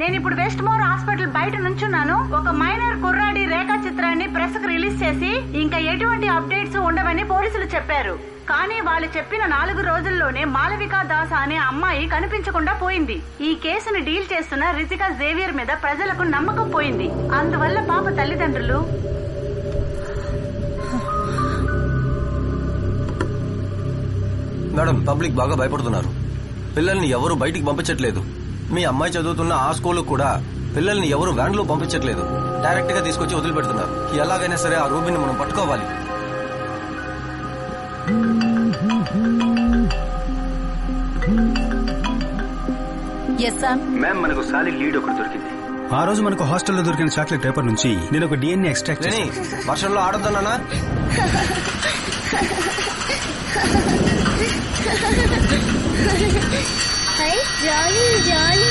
నేను ఇప్పుడు west more hospital బయట నుంచున్నాను. ఒక మైనర్ కుర్రాడి రేఖా చిత్రాన్ని ప్రెస్ కు రిలీజ్ చేసి ఇంకా ఎటువంటి అప్డేట్స్ ఉండవని పోలీసులు చెప్పారు. కానీ వాళ్ళు చెప్పిన 4 రోజుల్లోనే మాలవికా దాస్ అనే అమ్మాయి కనిపించకుండా పోయింది. ఈ కేసును డీల్ చేస్తున్న రితికా జేవియర్ మీద ప్రజలకు నమ్మకం పోయింది. అందువల్ల పాప తల్లిదండ్రులు మేడం, పబ్లిక్ బాగా భయపడుతున్నారు. పిల్లల్ని ఎవరు బయటికి పంపించట్లేదు. మీ అమ్మాయి చదువుతున్న ఆ స్కూల్ కూడా పిల్లల్ని ఎవరు వ్యాన్ లో పంపించట్లేదు. డైరెక్ట్ గా తీసుకొచ్చి వదిలిపెడుతున్నారు. ఎలాగైనా సరే ఆ రూబీని మనం పట్టుకోవాలి. మ్యామ్, మనకు సాలిడ్ లీడ్ ఒకటి దొరికింది. ఆ రోజు మనకు హాస్టల్లో దొరికిన చాక్లెట్ పేపర్ నుంచి నేను ఒక DNA ఎక్స్ట్రాక్ట్ చేసి వర్షంలో ఆడొద్దన్నా. జాలీ జాలీ